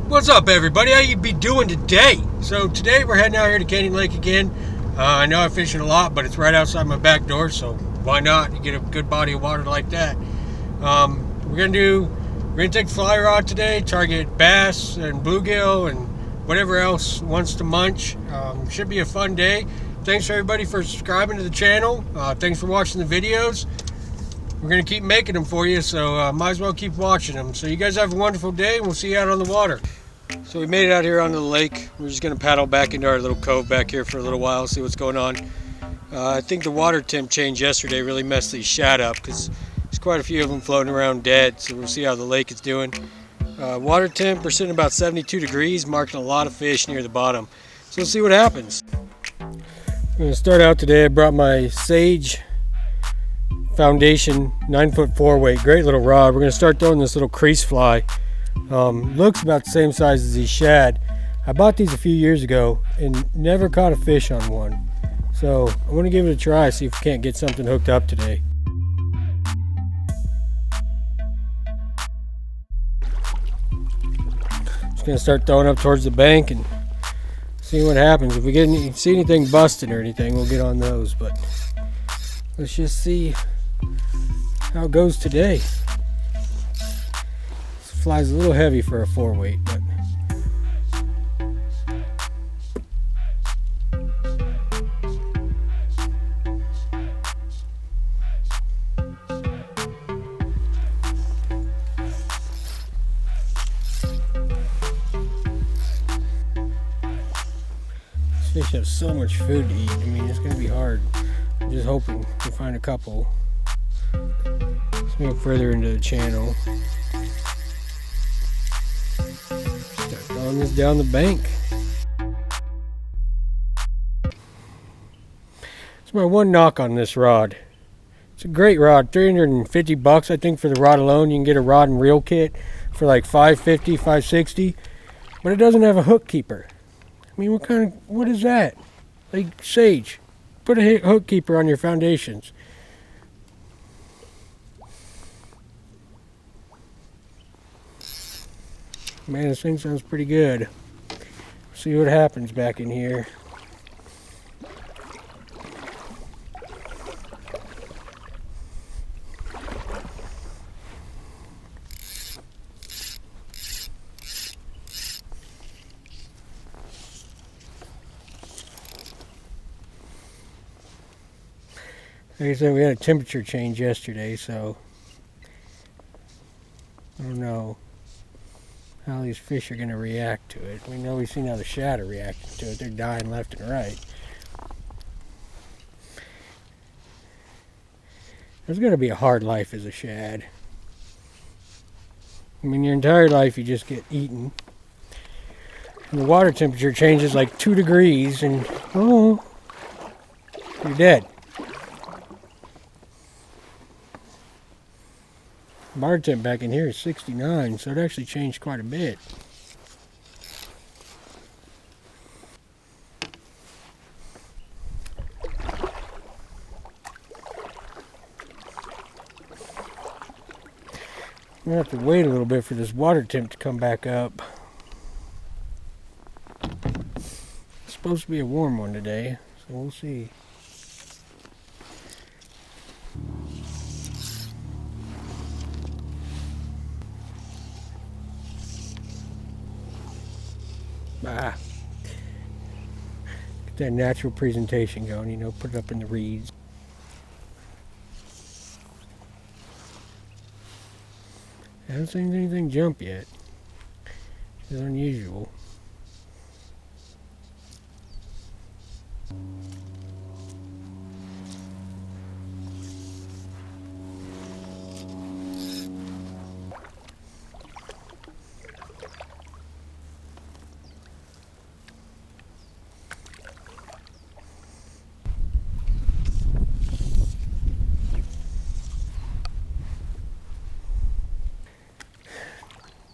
What's up, everybody? How you be doing today? So today we're heading out here to Canyon Lake again. I know I'm fishing a lot, but it's right outside my back door, so why not? You get a good body of water like that. We're gonna take the fly rod today, target bass and bluegill and whatever else wants to munch. Should be a fun day. Thanks everybody for subscribing to the channel. Thanks for watching the videos. We're going to keep making them for you, so might as well keep watching them. So you guys have a wonderful day, and we'll see you out on the water. So we made it out here onto the lake. We're just going to paddle back into our little cove back here for a little while, see what's going on. I think the water temp change yesterday really messed these shad up because there's quite a few of them floating around dead, so we'll see how the lake is doing. Water temp, we're sitting about 72 degrees, marking a lot of fish near the bottom. So let's see what happens. I'm going to start out today. I brought my Sage Foundation 9-foot 4-weight, great little rod. We're going to start throwing this little crease fly. Looks about the same size as these shad. I bought these a few years ago and never caught a fish on one. So I want to give it a try, see if we can't get something hooked up today. Just going to start throwing up towards the bank and see what happens. If we see anything busted or anything, we'll get on those. But let's just see how it goes today. This fly's a little heavy for a 4-weight, but these fish have so much food to eat. I mean, it's going to be hard. I'm just hoping to find a couple. Let's move further into the channel. Start throwing this down the bank. It's my one knock on this rod. It's a great rod, 350 bucks I think for the rod alone. You can get a rod and reel kit for like $550, $560, but it doesn't have a hook keeper. I mean, what is that? Like Sage, put a hook keeper on your foundations. Man, this thing sounds pretty good. See what happens back in here. Like I said, we had a temperature change yesterday, so I don't know how these fish are going to react to it. We've seen how the shad are reacting to it. They're dying left and right. It's going to be a hard life as a shad. I mean, your entire life you just get eaten. And the water temperature changes like 2 degrees and, oh, you're dead. Water temp back in here is 69, so it actually changed quite a bit. I'm gonna have to wait a little bit for this water temp to come back up. It's supposed to be a warm one today, so we'll see. Get that natural presentation going, put it up in the reeds. I haven't seen anything jump yet. It's unusual.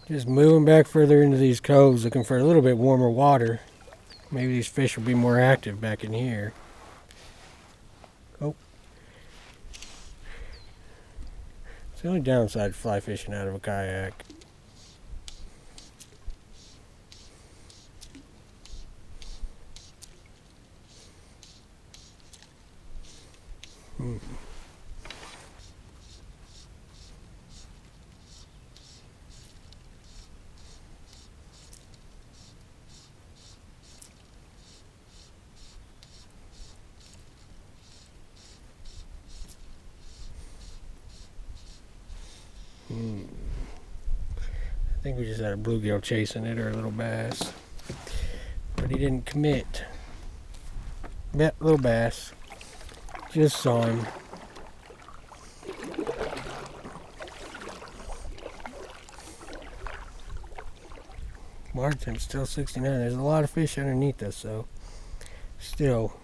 Just moving back further into these coves, looking for a little bit warmer water. Maybe these fish will be more active back in here. Oh. It's the only downside to fly fishing out of a kayak. I think we just had a bluegill chasing it, or a little bass. But he didn't commit. Yep, little bass. Just saw him. Water temp still 69. There's a lot of fish underneath us, so still.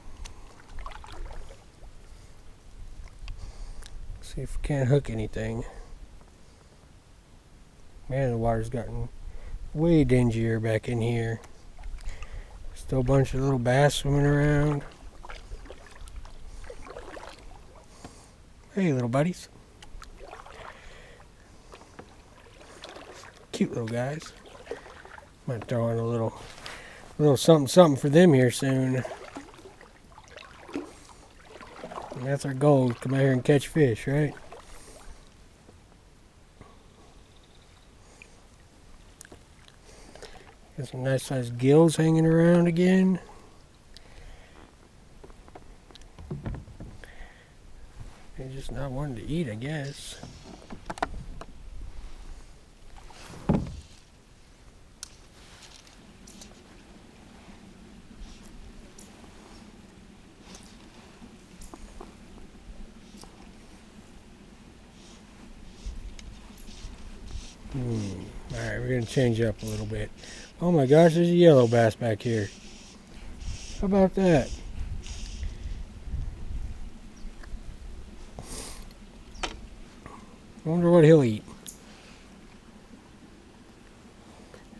See if we can't hook anything. Man, the water's gotten way dingier back in here. Still a bunch of little bass swimming around. Hey, little buddies. Cute little guys. Might throw in a little something for them here soon. And that's our goal, come out here and catch fish, right? Got some nice sized gills hanging around again. They're just not wanting to eat, I guess. Alright, we're going to change up a little bit. Oh my gosh, there's a yellow bass back here. How about that? I wonder what he'll eat.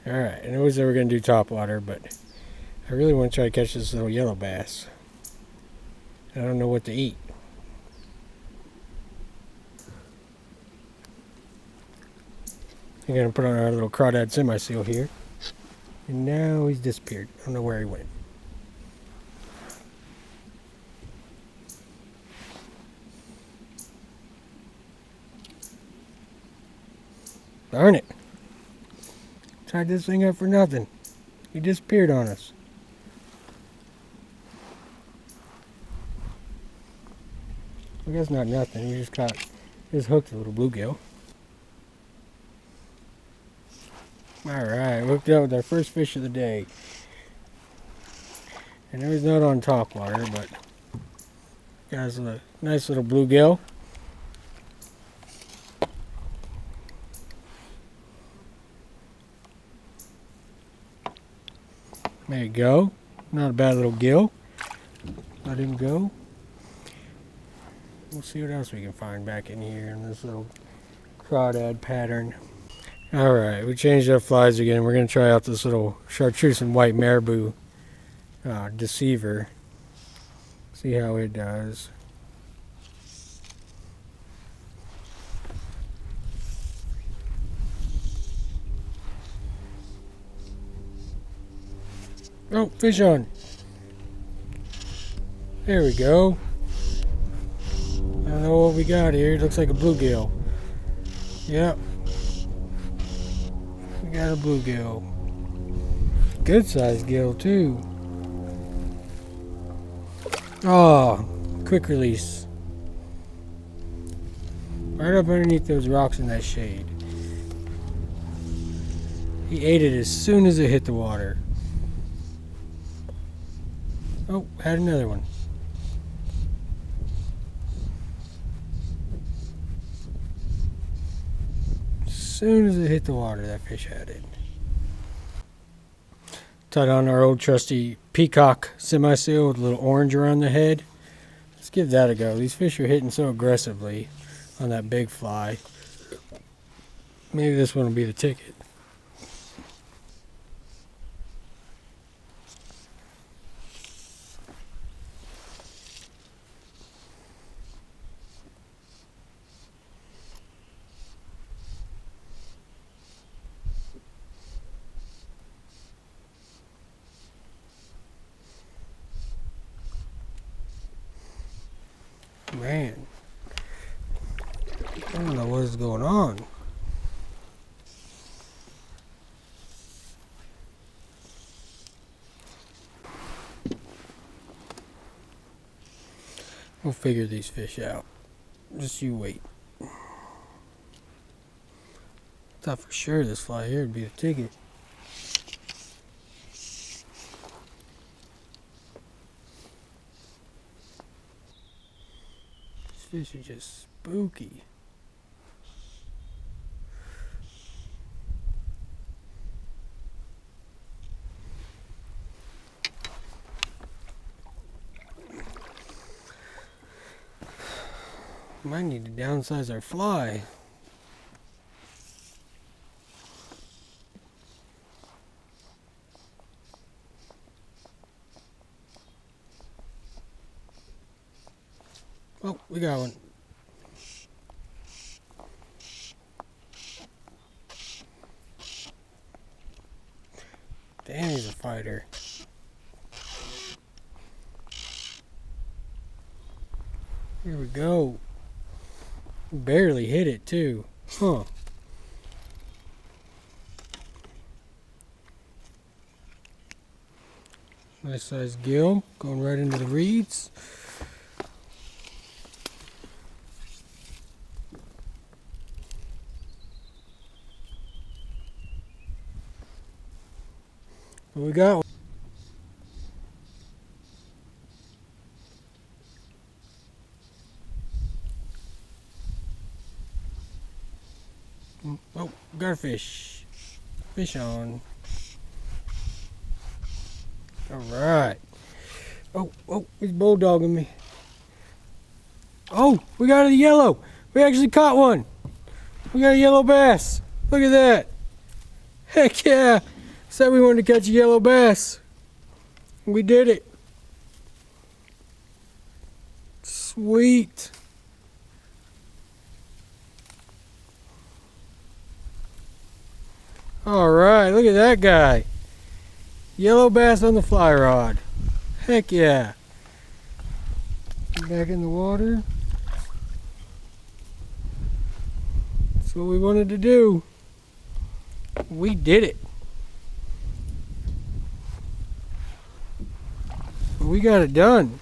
Alright, I know we said we're going to do topwater, but I really want to try to catch this little yellow bass. I don't know what to eat. I'm going to put on our little crawdad semi-seal here. And now he's disappeared. I don't know where he went. Darn it. Tied this thing up for nothing. He disappeared on us. I guess not nothing. He just hooked a little bluegill. Alright, hooked up with our first fish of the day. I know he's not on topwater, but got us a nice little bluegill. There you go. Not a bad little gill. Let him go. We'll see what else we can find back in here in this little crawdad pattern. Alright, we changed up flies again. We're going to try out this little chartreuse and white marabou deceiver. See how it does. Oh, fish on. There we go. I don't know what we got here. It looks like a bluegill. Yep. We got a bluegill. Good sized gill too. Oh, quick release. Right up underneath those rocks in that shade. He ate it as soon as it hit the water. Oh, had another one. As soon as it hit the water, that fish had it. Tied on our old trusty peacock semi-seal with a little orange around the head. Let's give that a go. These fish are hitting so aggressively on that big fly. Maybe this one will be the ticket. Man, what is going on. We'll figure these fish out. Just you wait. Thought for sure this fly here would be the ticket. These fish are just spooky. Might need to downsize our fly. Oh, we got one. Damn, he's a fighter. Here we go. Barely hit it too. Huh. Nice size gill going right into the reeds. What we got? Oh, got a fish. Fish on. Alright. Oh, he's bulldogging me. Oh, we got a yellow. We actually caught one. We got a yellow bass. Look at that. Heck yeah. Said we wanted to catch a yellow bass. We did it. Sweet. Alright, look at that guy. Yellow bass on the fly rod. Heck yeah. Back in the water. That's what we wanted to do. We did it. We got it done.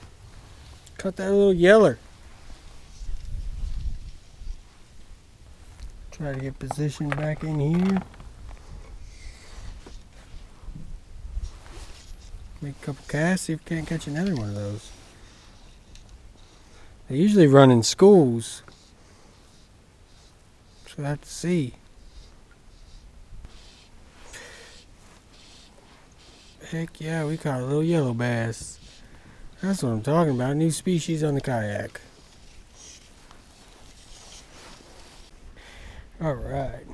Cut that little yeller. Try to get positioned back in here. Make a couple casts, see if we can't catch another one of those. They usually run in schools, so we'll have to see. Heck yeah, we caught a little yellow bass. That's what I'm talking about, new species on the kayak. Alright,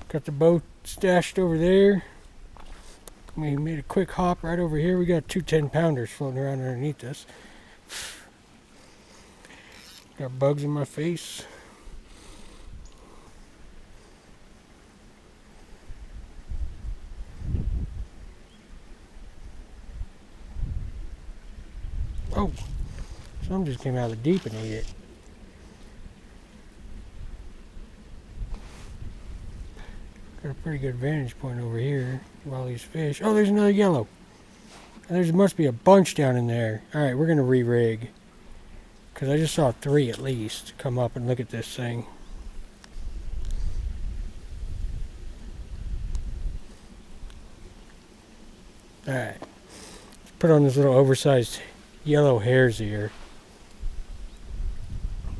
got the boat stashed over there. We made a quick hop right over here. We got two 10-pounders floating around underneath us. Got bugs in my face. Oh, some just came out of the deep and ate it. Got a pretty good vantage point over here. All these fish. Oh, there's another yellow. There must be a bunch down in there. Alright, we're going to re-rig. Because I just saw 3 at least come up and look at this thing. Alright. Put on this little oversized yellow hare's ear.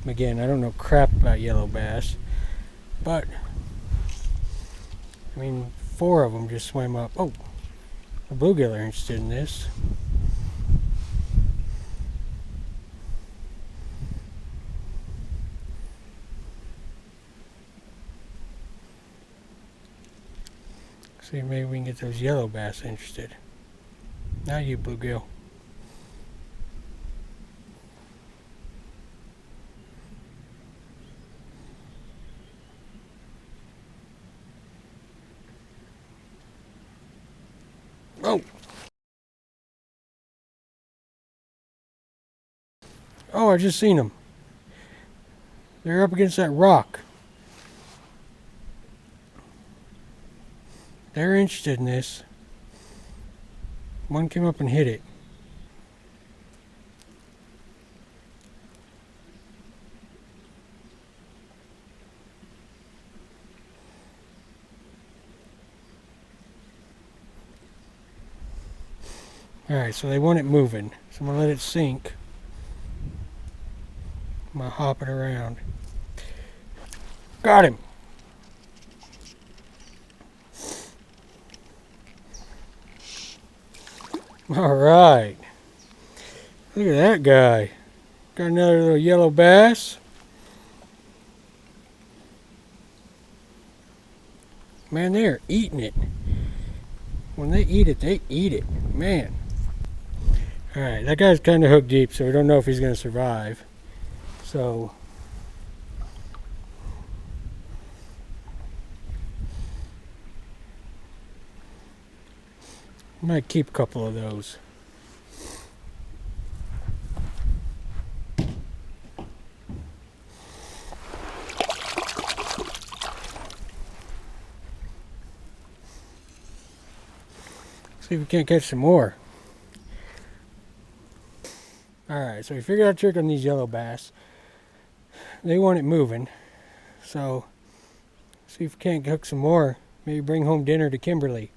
Again, I don't know crap about yellow bass. But, I mean, 4 of them just swam up. Oh, a bluegill are interested in this. See, maybe we can get those yellow bass interested. Now you, bluegill. Oh! Oh, I just seen them. They're up against that rock. They're interested in this. One came up and hit it. Alright, so they want it moving. So I'm going to let it sink. I'm going to hop it around. Got him! Alright. Look at that guy. Got another little yellow bass. Man, they're eating it. When they eat it, man. Alright, that guy's kind of hooked deep, so we don't know if he's going to survive. So, I might keep a couple of those. See if we can't catch some more. Alright, so we figured out a trick on these yellow bass. They want it moving. So, see if we can't hook some more. Maybe bring home dinner to Kimberly.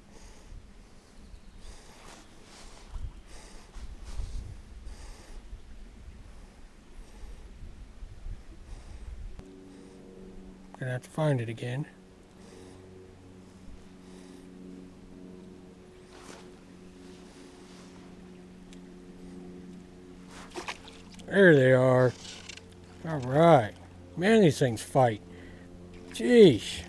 Gonna have to find it again. There they are. Alright. Man, these things fight. Jeez.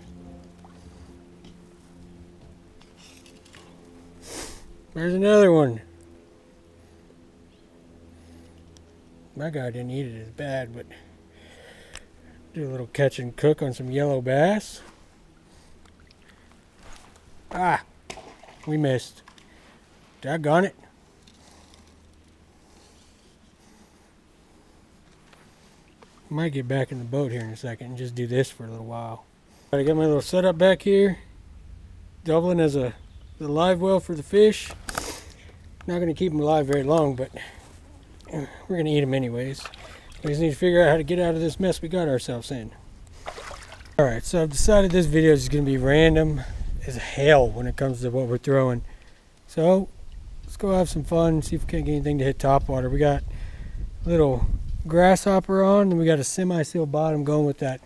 There's another one. My guy didn't eat it as bad, but do a little catch and cook on some yellow bass. Ah, we missed. Doggone it. Might get back in the boat here in a second and just do this for a little while. I got my little setup back here, doubling as the live well for the fish. Not going to keep them alive very long, but we're going to eat them anyways. We just need to figure out how to get out of this mess we got ourselves in. Alright, so I've decided this video is going to be random as hell when it comes to what we're throwing. So, let's go have some fun, see if we can't get anything to hit topwater. We got a little grasshopper on, and we got a semi-sealed bottom going with that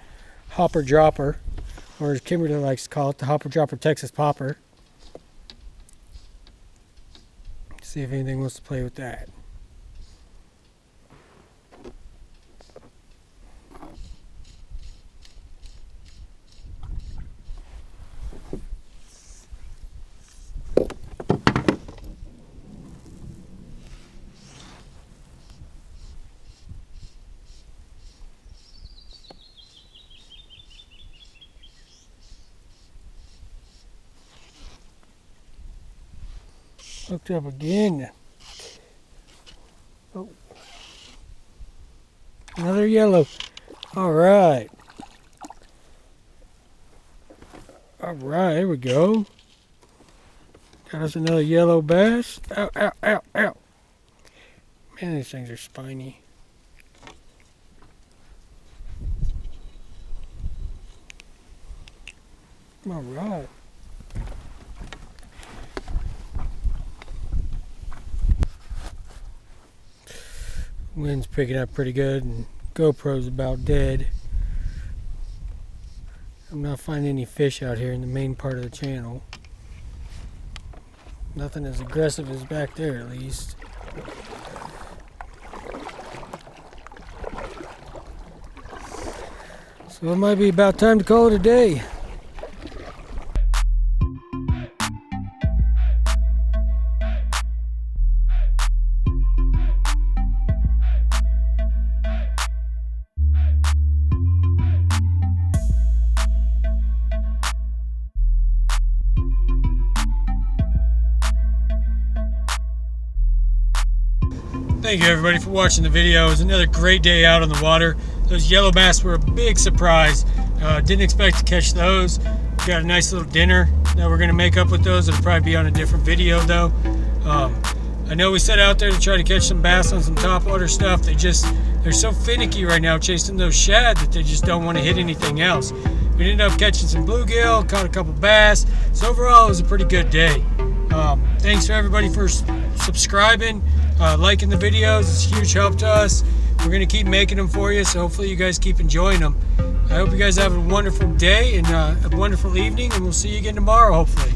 hopper dropper, or as Kimberly likes to call it, the hopper dropper Texas popper. See if anything wants to play with that. Hooked up again. Oh. Another yellow. Alright. Alright, there we go. Got us another yellow bass. Ow, ow, ow, ow. Man, these things are spiny. Alright. Wind's picking up pretty good and GoPro's about dead. I'm not finding any fish out here in the main part of the channel. Nothing as aggressive as back there, at least. So it might be about time to call it a day. Thank you everybody for watching the video. It was another great day out on the water. Those yellow bass were a big surprise. Didn't expect to catch those. We've got a nice little dinner that we're going to make up with those. It'll probably be on a different video though. I know we set out there to try to catch some bass on some topwater stuff. They're so finicky right now chasing those shad that they just don't want to hit anything else. We ended up catching some bluegill, caught a couple bass. So overall, it was a pretty good day. Thanks for everybody for subscribing, liking the videos. It's a huge help to us. We're going to keep making them for you, so hopefully you guys keep enjoying them. I hope you guys have a wonderful day and a wonderful evening, and we'll see you again tomorrow, hopefully.